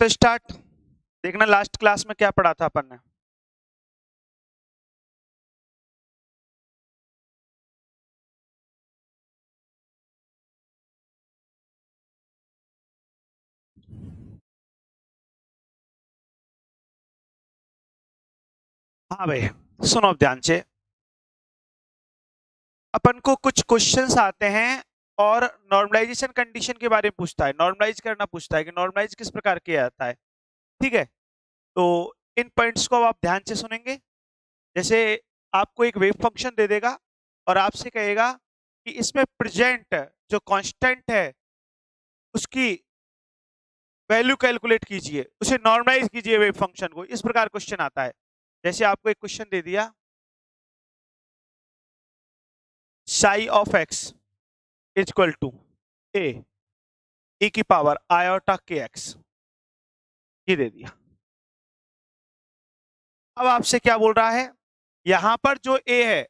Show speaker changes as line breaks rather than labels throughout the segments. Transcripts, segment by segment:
Chapter start. देखना last class में क्या पढ़ा था अपन ने। हाँ भाई, सुनो अब ध्यान से। अपन को कुछ क्वेश्चंस आते हैं और नॉर्मलाइजेशन कंडीशन के बारे में पूछता है, नॉर्मलाइज करना पूछता है कि नॉर्मलाइज किस प्रकार किया जाता है। ठीक है, तो इन पॉइंट्स को अब आप ध्यान से सुनेंगे। जैसे आपको एक वेव फंक्शन दे देगा और आपसे कहेगा कि इसमें प्रेजेंट जो कांस्टेंट है उसकी वैल्यू कैलकुलेट कीजिए, उसे नॉर्मलाइज कीजिए वेव फंक्शन को। इस प्रकार क्वेश्चन आता है। जैसे आपको एक क्वेश्चन दे दिया, psi of X is equal to A की पावर आयोटा के एक्स, ये दे दिया। अब आपसे क्या बोल रहा है, यहां पर जो ए है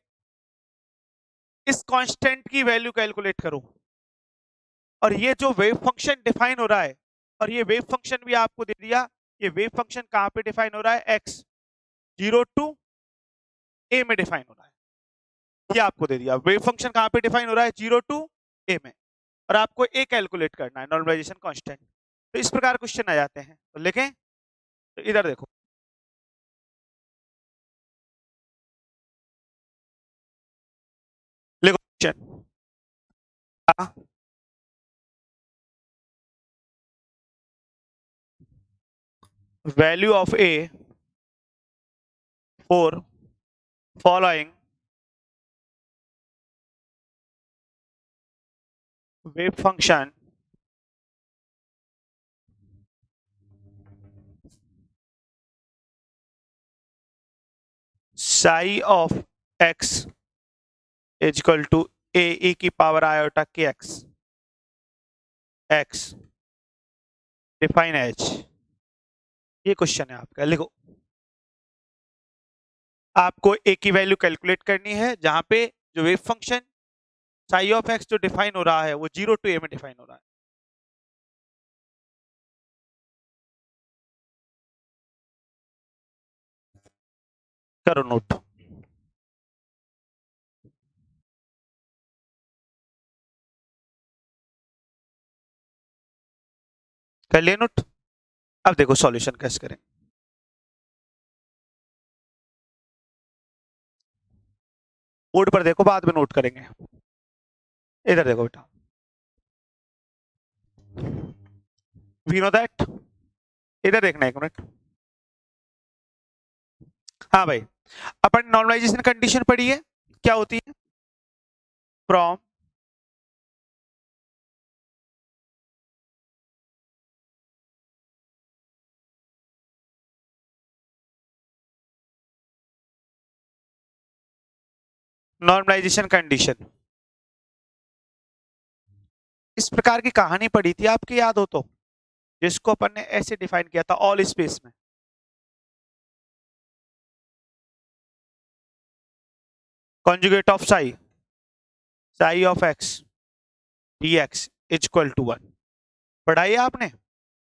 इस कांस्टेंट की वैल्यू कैलकुलेट करो। और ये जो वेव फंक्शन डिफाइन हो रहा है, और ये वेव फंक्शन भी आपको दे दिया, ये वेव फंक्शन कहां पे डिफाइन हो रहा है, एक्स 0 to ए में डिफाइन हो रहा है। ये आपको दे दिया वेव फंक्शन कहां पे डिफाइन हो रहा है, 0 to ए में, और आपको ए कैलकुलेट करना है, नॉर्मलाइजेशन कांस्टेंट। तो इस प्रकार क्वेश्चन आ जाते हैं, तो लिखें। तो इधर देखो, लिखो question. Value of A for following wave function psi of X is equal to A की पावर आयोटा के एक्स, एक्स डिफाइन एच। ये क्वेश्चन है आपका, लिखो। आपको ए की वैल्यू कैलकुलेट करनी है, जहां पे जो wave function psi of x जो डिफाइन हो रहा है वो 0 to ए में डिफाइन हो रहा है। करो नोट। कर लिया नोट। अब देखो सॉल्यूशन कैसे करें। बोर्ड पर देखो, बाद में नोट करेंगे। इधर देखो बेटा, वी नो दैट। इधर देखना एक मिनट। हाँ भाई, अपन नॉर्मलाइजेशन कंडीशन पढ़ी है, क्या होती है, फ्रॉम नॉर्मलाइजेशन कंडीशन। इस प्रकार की कहानी पढ़ी थी, आपकी याद हो तो, जिसको अपन ने ऐसे डिफाइन किया था ऑल स्पेस में। Conjugate of psi, psi of X D X is equal to 1, पढ़ाई है आपने।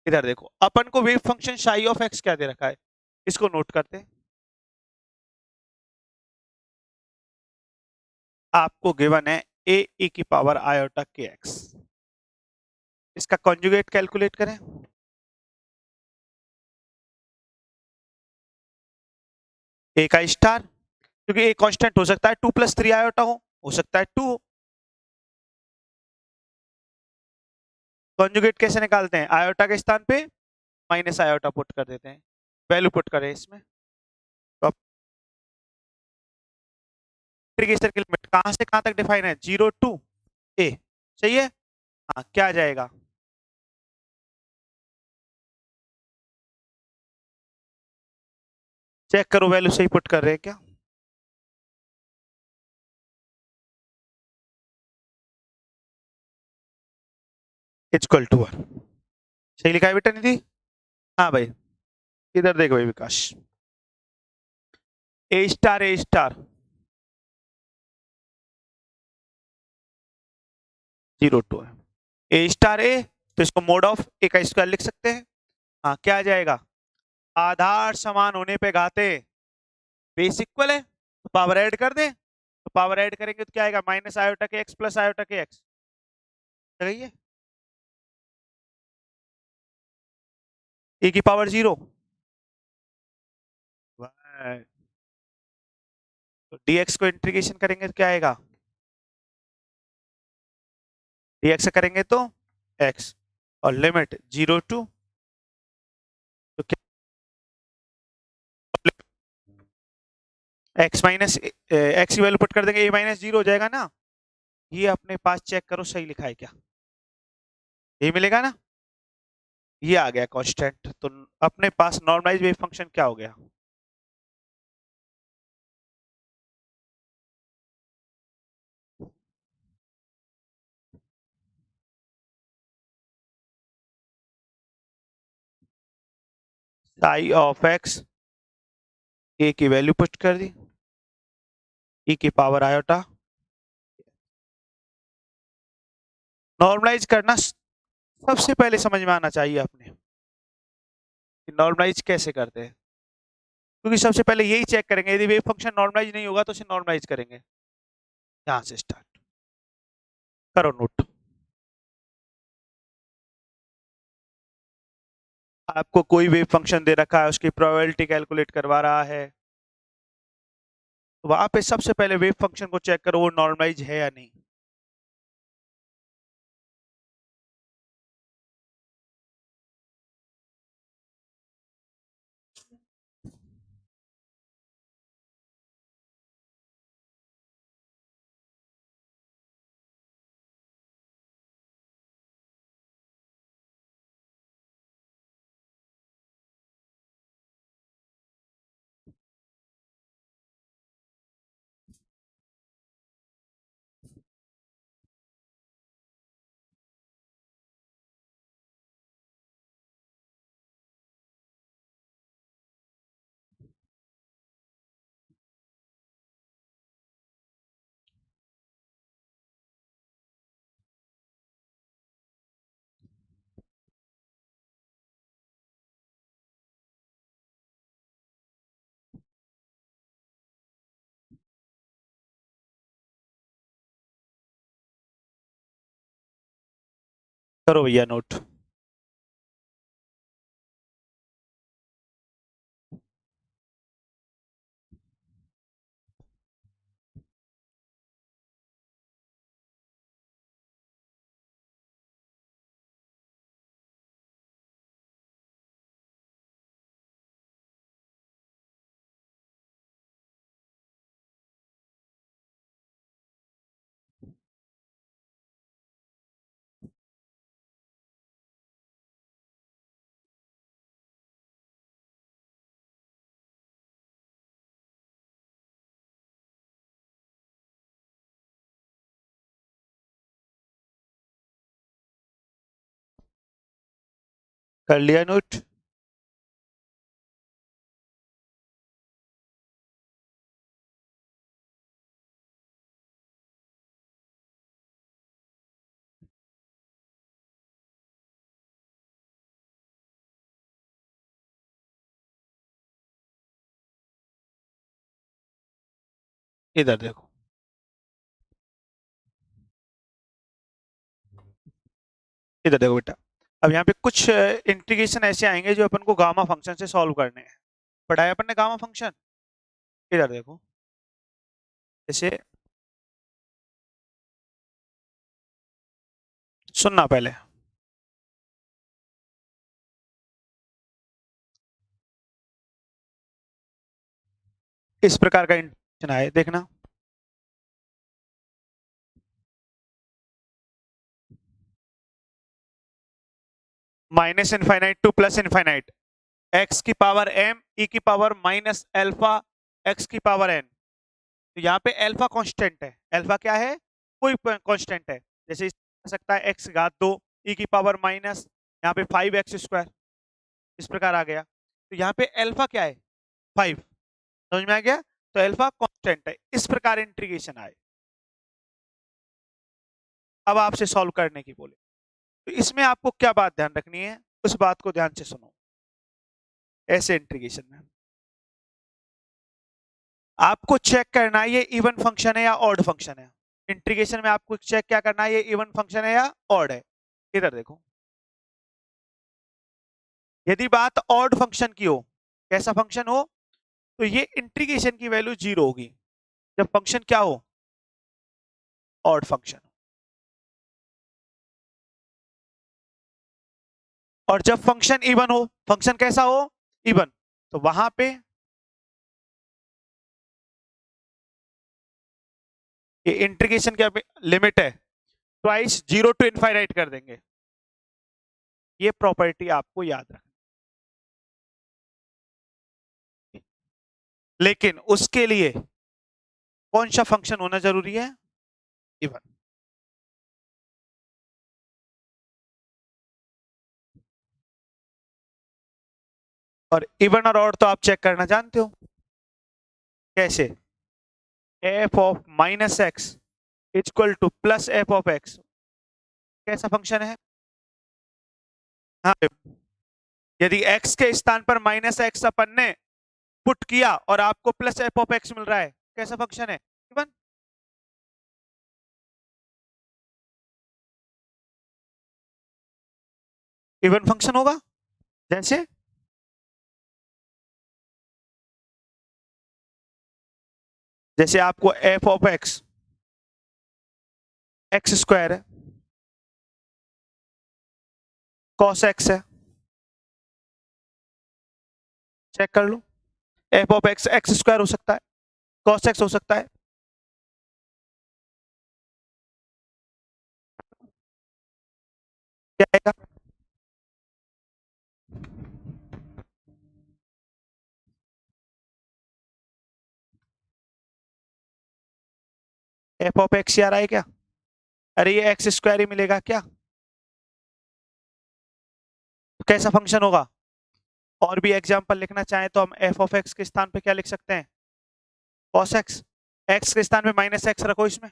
इधर देखो, अपन को wave function psi of X क्या दे रखा है, इसको नोट करते हैं। आपको गिवन है ए की पावर आयोटा के एक्स, इसका कॉन्जुगेट कैलकुलेट करें। ए का स्टार, क्योंकि ए कांस्टेंट हो सकता है 2 + 3 आयोटा हो सकता है 2। कॉन्जुगेट कैसे निकालते हैं, आयोटा के स्थान पे माइनस आयोटा पुट कर देते हैं, वैल्यू पुट करें इसमें। तो इंटीग्रेशन की लिमिट कहां से कहां तक डिफाइन है, 0 to ए, सही है। हाँ, क्या आ जाएगा, चेक करो वैल्यू सही पुट कर रहे हैं क्या। इक्वल टू 1, सही लिखा है बेटा निधि। हाँ भाई, इधर देखो भाई विकास, ए स्टार 0 to है, ए स्टार ए, तो इसको मोड ऑफ ए का स्क्वायर लिख सकते हैं। हाँ, क्या आ जाएगा? आधार समान होने पे घाते बेस इक्वल है, तो पावर ऐड कर दे, तो पावर ऐड करेंगे तो क्या आएगा? माइनस आयोटा के एक्स प्लस आयोटा के एक्स। सही है। ए की पावर 0, तो dx को इंटीग्रेशन करेंगे तो क्या आएगा? dx से करेंगे तो x, और लिमिट 0 टू, तो क्या x माइनस एक्स की वैल्यू पुट कर देंगे, a माइनस 0 हो जाएगा ना। ये अपने पास चेक करो सही लिखा है क्या, ये मिलेगा ना। ये आ गया कांस्टेंट, तो अपने पास नॉर्मलाइज वेव फंक्शन क्या हो गया? साई ऑफ एक्स, ए की वैल्यू पुट कर दी, e की पावर आयोटा। नॉर्मलाइज करना सबसे पहले समझ में आना चाहिए अपने कि नॉर्मलाइज कैसे करते हैं, क्योंकि सबसे पहले यही चेक करेंगे, यदि वेव फंक्शन नॉर्मलाइज नहीं होगा तो उसे नॉर्मलाइज करेंगे। यहां से स्टार्ट करो नोट। आपको कोई वेव फंक्शन दे रखा है, उसकी प्रोबेबिलिटी कैलकुलेट करवा रहा है, तो वहां पे सबसे पहले वेव फंक्शन को चेक करो वो नॉर्मलाइज है या नहीं। करो भैया नोट। कर लिया नोट। इधर देखो, इधर देखो बेटा, अब यहाँ पे कुछ इंटीग्रेशन ऐसे आएंगे जो अपन को गामा फंक्शन से सॉल्व करने हैं। पढ़ाया अपन ने गामा फंक्शन। इधर देखो, जैसे सुनना पहले, इस प्रकार का इंटीग्रेशन आए, देखना। Minus infinite to plus infinite, X की पावर एम ई की पावर माइनस एल्फा एक्स की पावर एन। तो यहाँ पे अल्फा कांस्टेंट है, अल्फा क्या है? कोई कांस्टेंट है। जैसे इस सकता है एक्स घात 2 ई की पावर माइनस यहाँ पे 5x², इस प्रकार आ गया। तो यहाँ पे अल्फा क्या है? 5। समझ में आ गया? तो अल्फा कांस्टेंट है, इस प्रकार इंटीग्रेशन आए। अब आपसे सॉल्व करने की बोले, तो इसमें आपको क्या बात ध्यान रखनी है, उस बात को ध्यान से सुनो। ऐसे इंटीग्रेशन में आपको चेक करना है ये इवन फंक्शन है या ऑड फंक्शन है। इंटीग्रेशन में आपको चेक क्या करना है, ये इवन फंक्शन है या ऑड है। इधर देखो, यदि बात ऑड फंक्शन की हो, कैसा फंक्शन हो, तो ये इंटीग्रेशन की वैल्यू 0 होगी जब फंक्शन क्या हो, ऑड फंक्शन। और जब फंक्शन इवन हो, फंक्शन कैसा हो, इवन, तो वहां पे ये इंटीग्रेशन क्या लिमिट है, ट्वाइस 0 टू इनफाइनाइट कर देंगे। ये प्रॉपर्टी आपको याद रखना, लेकिन उसके लिए कौन सा फंक्शन होना जरूरी है, इवन। और इवन और ऑड तो आप चेक करना जानते हो, कैसे, F of minus X equal two plus F of x, कैसा फंक्शन है। हाँ, यदि x के स्थान पर माइनस एक्स अपन ने पुट किया और आपको प्लस एफ ऑफ एक्स मिल रहा है, कैसा फंक्शन है, इवन। इवन फंक्शन होगा, जैसे जैसे आपको F of X X square है, कॉस एक्स है, चेक कर लो, F of X X square हो सकता है, कॉस एक्स हो सकता है। क्या आएगा, एफ ऑफ एक्स आ रहा है क्या, अरे ये एक्स स्क्वायर ही मिलेगा क्या, तो कैसा फंक्शन होगा। और भी एग्जांपल लिखना चाहें तो हम एफ ऑफ एक्स के स्थान पे क्या लिख सकते हैं, कॉस एक्स, एक्स के स्थान पे माइनस एक्स रखो, इसमें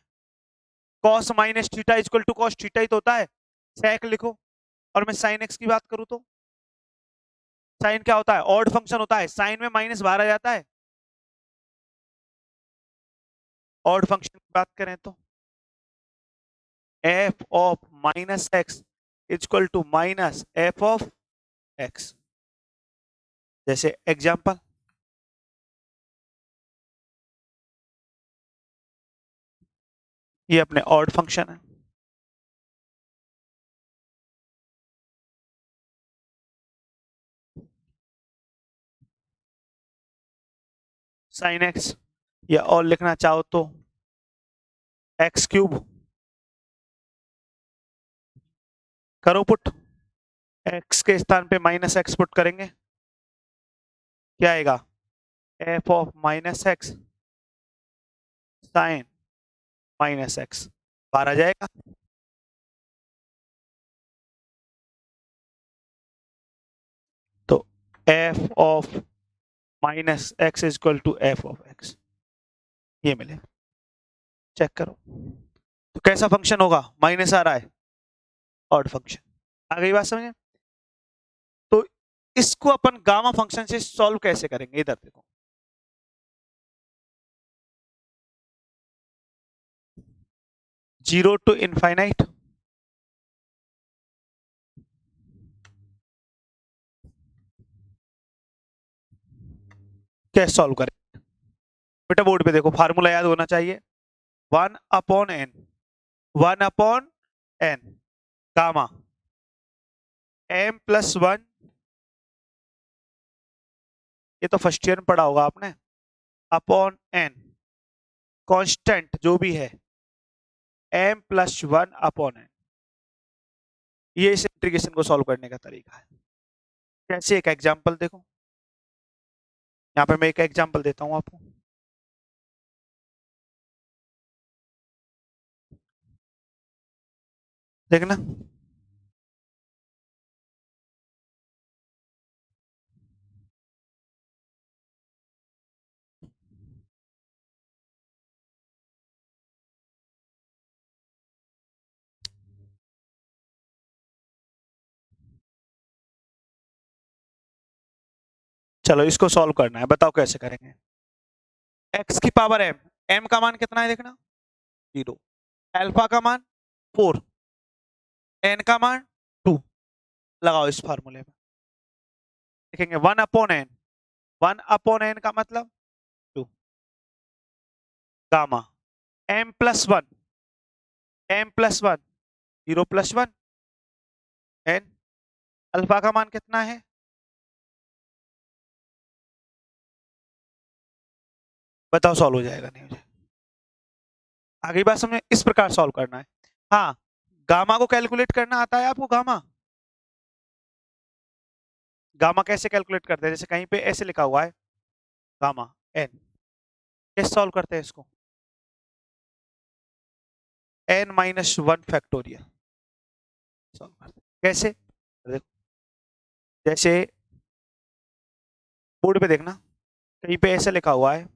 cos minus theta equal to cos theta ही तो होता है, सेक लिखो। और मैं साइन एक्स की बात करूं तो साइन क्या होता है, ऑड फंक्शन होता है, साइन में माइनस बाहर आ जाता है। ऑड फंक्शन की बात करें तो F of minus X equal to minus F of X, जैसे एग्जांपल, ये अपने ऑड फंक्शन है। साइन एक्स, या और लिखना चाहो तो एक्स क्यूब, करो पुट, एक्स के स्थान पे माइनस एक्स पुट करेंगे, क्या आएगा, F of minus X sine minus X, बाहर आ जाएगा। तो F of minus X is equal to F of X, ये मिले, चेक करो। तो कैसा फंक्शन होगा, माइनस आ रहा है, ऑड फंक्शन। आ गई बात समझ में। तो इसको अपन गामा फंक्शन से सॉल्व कैसे करेंगे, इधर देखो, जीरो टू इनफाइनाइट, कैसे सॉल्व करें, बेटा बोर्ड पे देखो, फार्मूला याद होना चाहिए, 1/n, 1/n गामा m+1, ये तो फर्स्ट ईयर में पढ़ा होगा आपने, अपॉन n, कांस्टेंट जो भी है, m+1/n। ये इस इंटीग्रेशन को सॉल्व करने का तरीका है। कैसे, एक एग्जांपल देखो, यहाँ पे मैं एक एग्जांपल देता हूँ आपको, देखना। चलो इसको सॉल्व करना है, बताओ कैसे करेंगे। x की पावर m, m का मान कितना है देखना, 0, अल्फा का मान 4, n का मान 2, लगाओ इस फार्मूले में, देखेंगे 1/n, 1/n का मतलब 2, gamma m+1, m+1, 0+1, n, alpha का मान कितना है, बताओ सॉल्व हो जाएगा नहीं हो जाएगा। आगे बात हमें इस प्रकार सॉल्व करना है। हाँ, गामा को कैलकुलेट करना आता है आपको, गामा, गामा कैसे कैलकुलेट करते हैं, जैसे कहीं पे ऐसे लिखा हुआ है गामा n, कैसे सॉल्व करते हैं इसको, n-1 फैक्टोरियल सॉल्व करते हैं। कैसे, देखो जैसे बोर्ड पे देखना, कहीं पे ऐसे लिखा हुआ है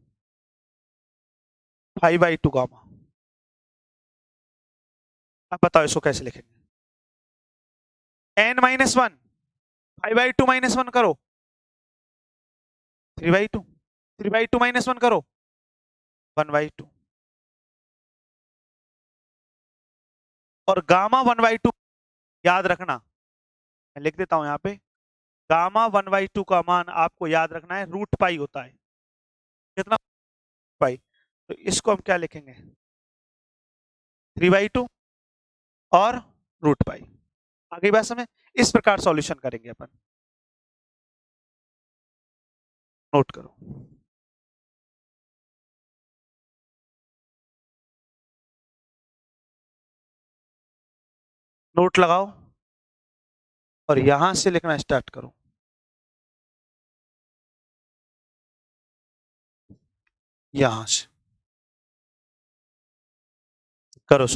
5/2 गामा, अब बताओ इसको कैसे लिखेंगे, n-1, 5/2 -1 करो, 3/2, 3/2 -1 करो, 1/2, और गामा 1/2 याद रखना, मैं लिख देता हूं यहाँ पे, गामा 1/2 का मान आपको याद रखना है √π होता है, कितना, पाई, तो इसको हम क्या लिखेंगे, 3/2 और √π। आगे बात समझ, इस प्रकार सॉल्यूशन करेंगे अपन, नोट करो, नोट लगाओ और यहां से लिखना स्टार्ट करो, यहां से करो,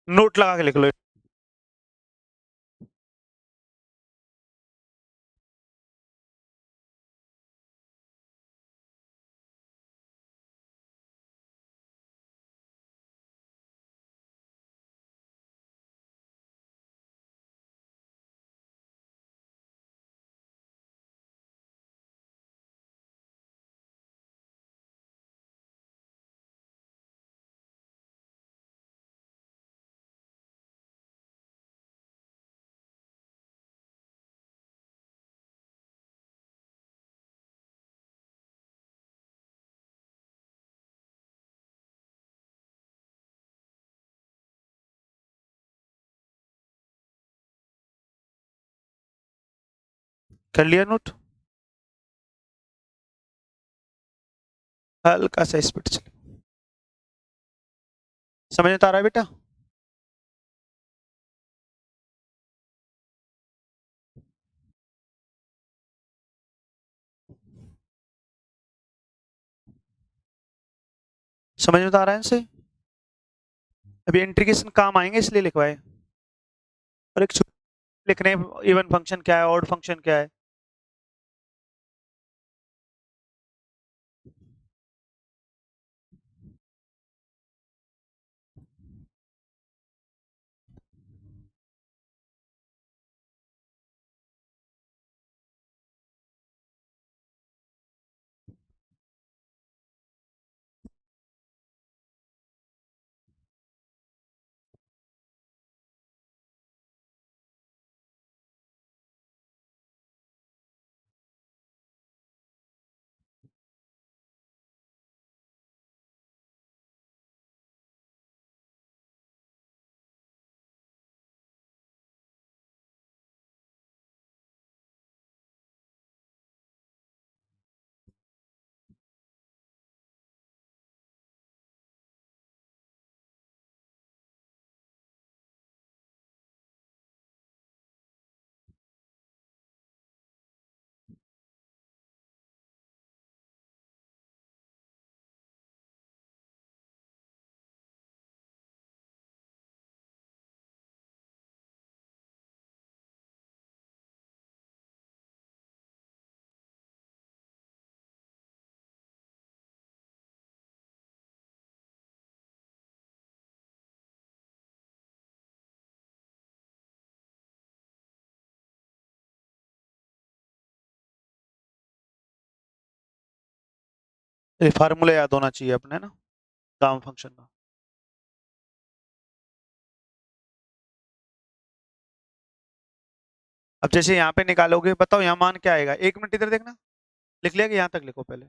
नोट लगा के लिख लो। कर लिया नोट, हल्का सा स्पीड चले, समझ में तो आ रहा है बेटा, समझ में तो आ रहा है इनसे, अभी इंटीग्रेशन काम आएंगे इसलिए लिखवाए, और एक लिखने इवन फंक्शन क्या है, ऑड फंक्शन क्या है, ये फार्मूला याद होना चाहिए अपने ना गामा फंक्शन का। अब जैसे यहाँ पे निकालोगे, बताओ यहाँ मान क्या आएगा? 1 मिनट इधर देखना, लिख लिया कि यहाँ तक लिखो पहले?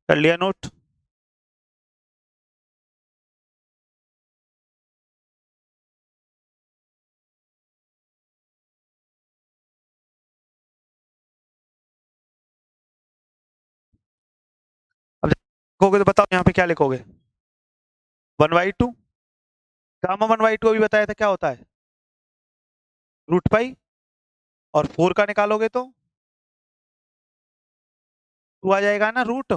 कर लिया नोट? अब लिखोगे तो बताओ यहाँ पे क्या लिखोगे? 1/2 गामा 1/2 अभी बताया था क्या होता है? √π। और 4 का निकालोगे तो 2 आ जाएगा ना रूट।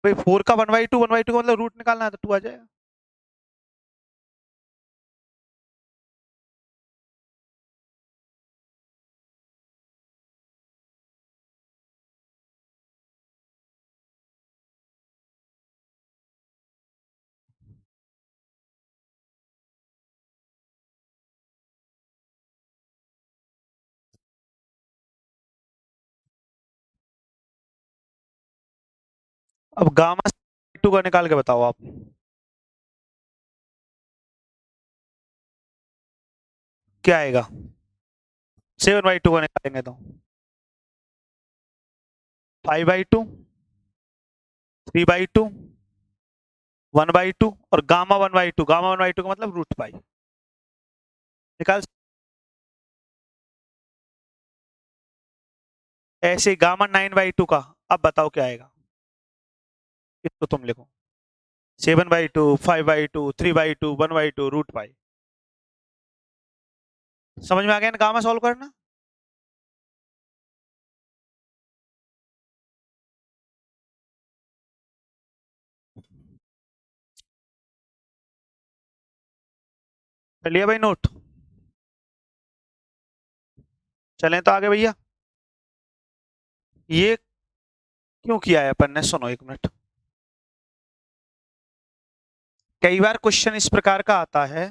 भाई 4 का 1/2 का मतलब रूट निकालना है तो 2 आ जाएगा। अब गामा 2 का निकाल के बताओ आप, क्या आएगा? 7/2 का निकालेंगे तो 5/2, 3/2, 1/2 और गामा 1/2। गामा 1/2 का मतलब √π निकाल। ऐसे गामा 9/2 का, अब बताओ क्या आएगा? इसको तुम लिखो 7/2, 5/2, 3/2, 1/2 √π। समझ में आ गया ना गामा सॉल्व करना? चलिए भाई नोट, चलें तो आगे भैया। ये क्यों किया है अपन ने, सुनो 1 मिनट। कई बार क्वेश्चन इस प्रकार का आता है,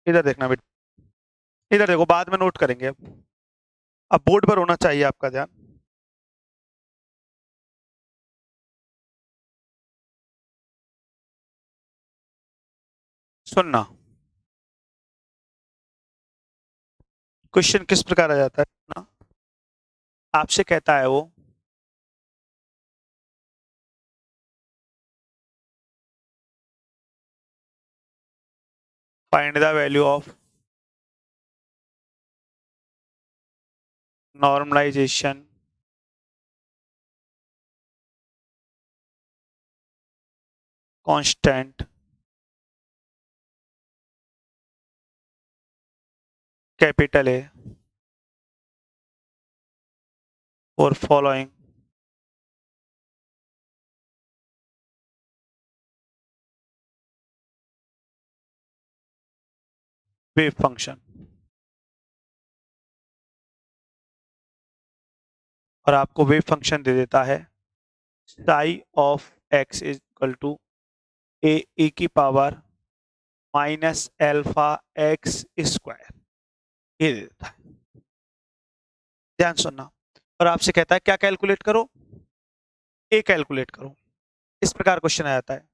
इधर देखना बेटा, इधर देखो, बाद में नोट करेंगे। अब बोर्ड पर होना चाहिए आपका ध्यान। सुनना, क्वेश्चन किस प्रकार आ जाता है ना, आपसे कहता है वो find the value of normalization constant capital A और फॉलोइंग वेव फंक्शन। और आपको वेव फंक्शन दे देता है psi of x is equal to A की पावर -α x², ये दे देता है। ध्यान सुनना, और आपसे कहता है क्या कैलकुलेट करो? ए कैलकुलेट करो। इस प्रकार क्वेश्चन आ जाता है।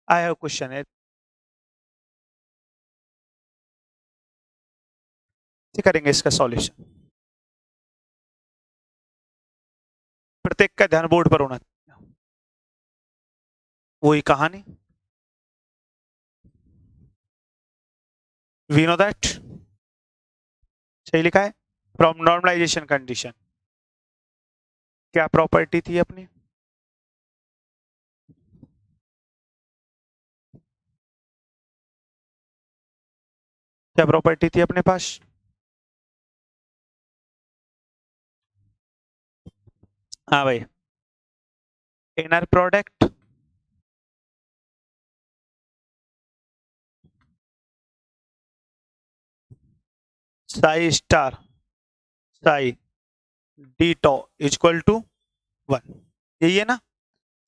आई हैव क्वेश्चन है, करेंगे इसका सॉल्यूशन। प्रत्येक का ध्यान बोर्ड पर होना चाहिए। वही कहानी, वी नो दैट, सही लिखा है। फ्रॉम नॉर्मलाइजेशन कंडीशन क्या प्रॉपर्टी थी अपनी? क्या प्रॉपर्टी थी अपने पास? हाँ भाई, inner product psi star psi D tau equal to 1, यही है ना।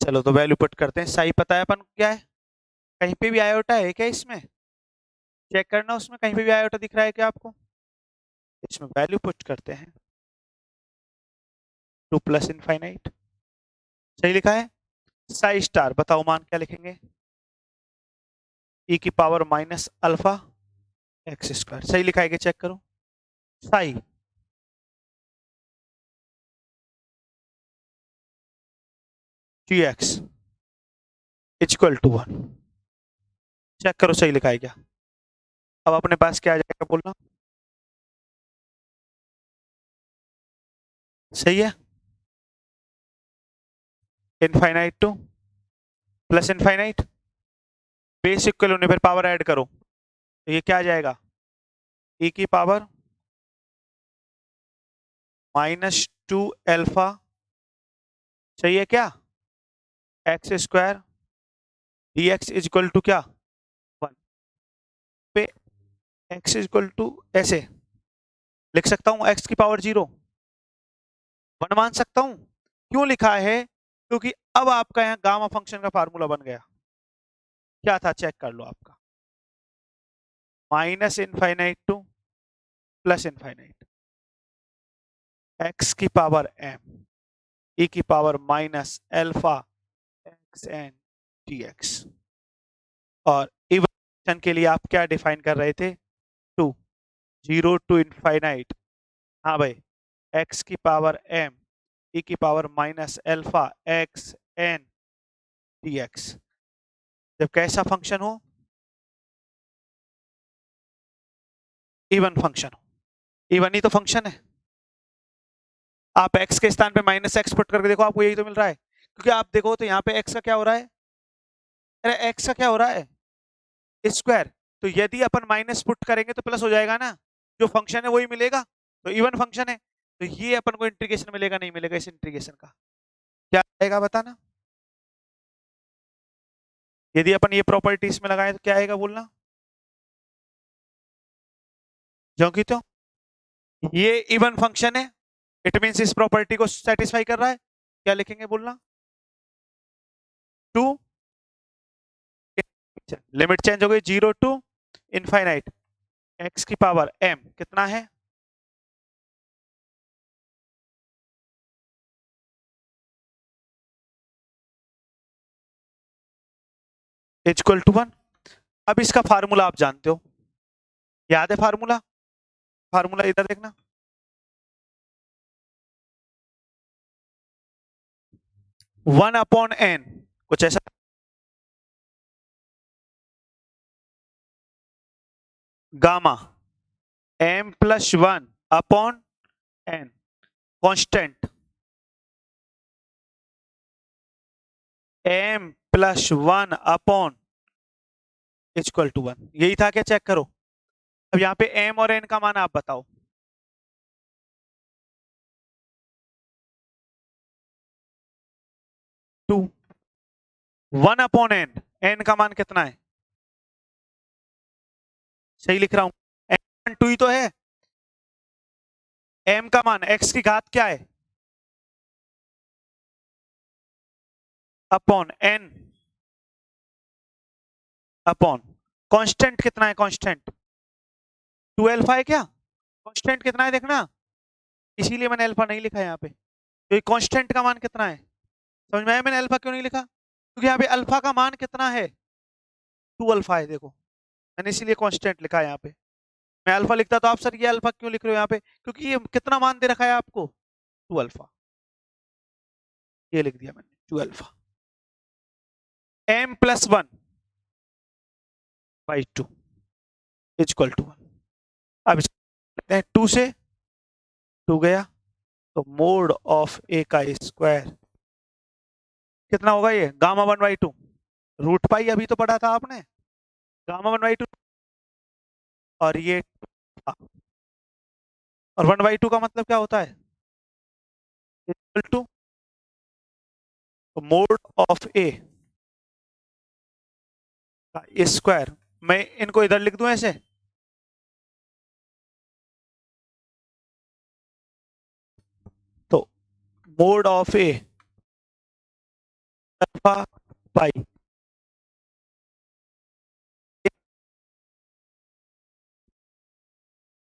चलो तो वैल्यू पुट करते हैं। साई पता है अपन को क्या है, कहीं पे भी आयोटा है क्या इसमें, चेक करना उसमें कहीं पे भी आयोटा दिख रहा है क्या आपको। इसमें वैल्यू पुट करते हैं 2 प्लस इनफाइनाइट, सही लिखा है। साई स्टार बताओ मान क्या लिखेंगे, e की power minus alpha X square, सही लिखा है कि चेक करो। Psi T X equal to 1, check करो सही लिखा है क्या। अब अपने पास क्या आ जाएगा बोलना, सही है। Infinite to plus infinite, base equal होने पर पावर ऐड करो तो ये क्या आ जाएगा, e की पावर -2 अल्फा, सही है क्या, X square D X equal to क्या 1 पे, एक्स इक्वल टू ऐसे लिख सकता हूँ एक्स की पावर 0 1 मान सकता हूँ। क्यों लिखा है, क्योंकि अब आपका यहाँ गामा फंक्शन का फार्मूला बन गया। क्या था चेक कर लो आपका, minus infinite to plus infinite X की पावर m e की power minus alpha X N D X. और इवन फंक्शन के लिए आप क्या डिफाइन कर रहे थे, 2 0 टू इनफाइनाइट, हाँ भाई, एक्स की पावर m e की power minus alpha X N D X. जब कैसा फंक्शन हो, इवन फंक्शन हो, इवन ही तो फंक्शन है। आप x के स्थान पे माइनस एक्स पुट करके देखो, आपको यही तो मिल रहा है। क्योंकि आप देखो तो यहाँ पे x का क्या हो रहा है, अरे x का क्या हो रहा है स्क्वायर, तो यदि अपन माइनस पुट करेंगे तो प्लस हो जाएगा ना, जो फंक्शन है वही मिलेगा, तो इवन फंक्शन है। तो ये अपन को इंटीग्रेशन मिलेगा नहीं मिलेगा, इस इंटीग्रेशन का क्या आएगा बताना, यदि अपन ये प्रॉपर्टी इसमें लगाए तो क्या आएगा बोलना, क्योंकि तो ये इवन फंक्शन है, इट मींस इस प्रॉपर्टी को सेटिस्फाई कर रहा है। क्या लिखेंगे बोलना, 2 लिमिट चेंज हो गई 0 टू इनफाइनाइट एक्स की पावर m कितना है, इक्वल टू 1। अब इसका फार्मूला आप जानते हो, याद है फार्मूला, फार्मूला इधर देखना, 1/n कुछ ऐसा, gamma m+1/n constant m+1 equal to 1, यही था क्या चेक करो। अब यहाँ पे m और n का मान आप बताओ, 2 1/n, n का मान कितना है, सही लिख रहा हूं, m 2 ही तो है। m का मान x की घात क्या है अपॉन n अपॉन कांस्टेंट कितना है, कांस्टेंट 2 अल्फा है क्या, कांस्टेंट कितना है देखना, इसीलिए मैंने अल्फा नहीं लिखा यहाँ पे, तो कांस्टेंट का मान कितना है, समझ में आया मैंने अल्फा क्यों नहीं लिखा, क्योंकि यहाँ पे अल्फा का मान कितना है 2 अल्फा है, देखो मैंने इसीलिए कांस्टेंट लिखा है यहाँ पे। मैं अल्फा लिखता तो आप सर ये अल्फा क्यों लिख रहे हो यहाँ पे, क्योंकि ये कितना मान दे रखा है आपको 2 अल्फा, ये लिख दिया मैंने 2 अल्फा m+1/2 इक्वल टू 1। अब 2 से 2 गया तो मोड ऑफ a का स्क्वायर कितना होगा, ये गामा 1/2 रूट पाई अभी तो पढ़ा था आपने, गामा 1/2 और ये 2 और 1/2 का मतलब क्या होता है equal to mod of a का स्क्वायर। मैं इनको इधर लिख दूं ऐसे, mod of A alpha pi.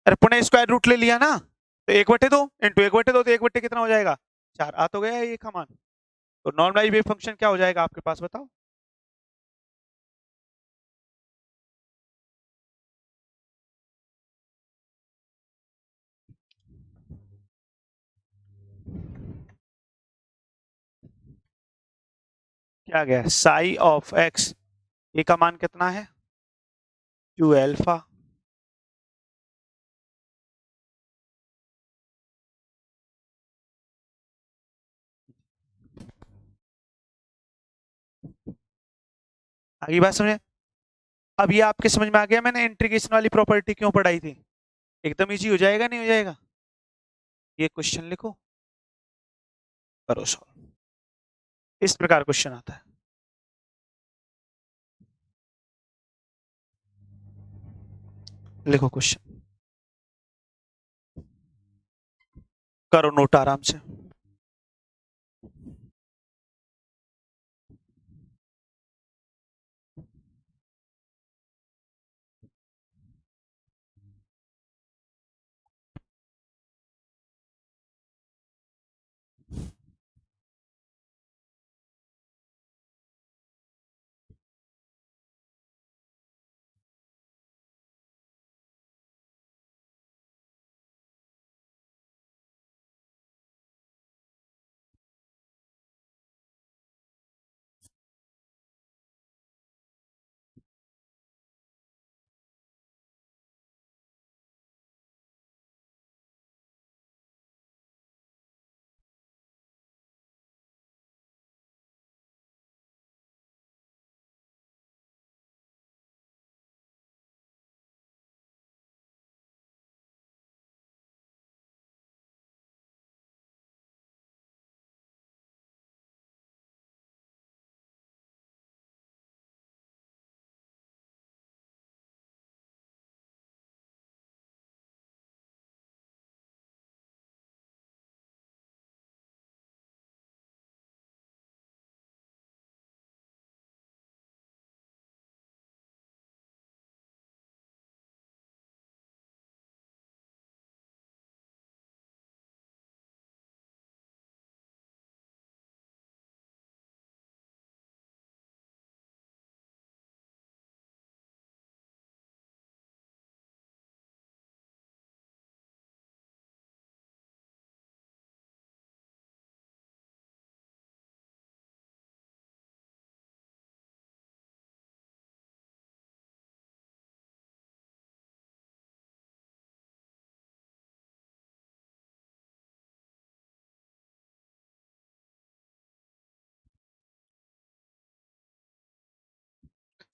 अरे पुणे स्क्वायर रूट ले लिया ना, तो 1/2 इंटू 1/2 तो 1/, कितना हो जाएगा 4। आ तो गया ये का मान। तो नॉर्मलाइज वेव फंक्शन क्या हो जाएगा आपके पास, बताओ। क्या गया, साई ऑफ एक्स, ए का मान कितना है 2 अल्फा। आगे बात समझे। अब ये आपके समझ में आ गया मैंने इंटीग्रेशन वाली प्रॉपर्टी क्यों पढ़ाई थी। एकदम इजी हो जाएगा, नहीं हो जाएगा। ये क्वेश्चन लिखो, करो सॉल्व। इस प्रकार क्वेश्चन आता है। लिखो क्वेश्चन, करो नोट आराम से।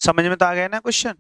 समझ में तो आ गया ना क्वेश्चन।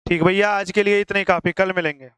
ठीक भैया, आज के लिए इतना ही काफी, कल मिलेंगे।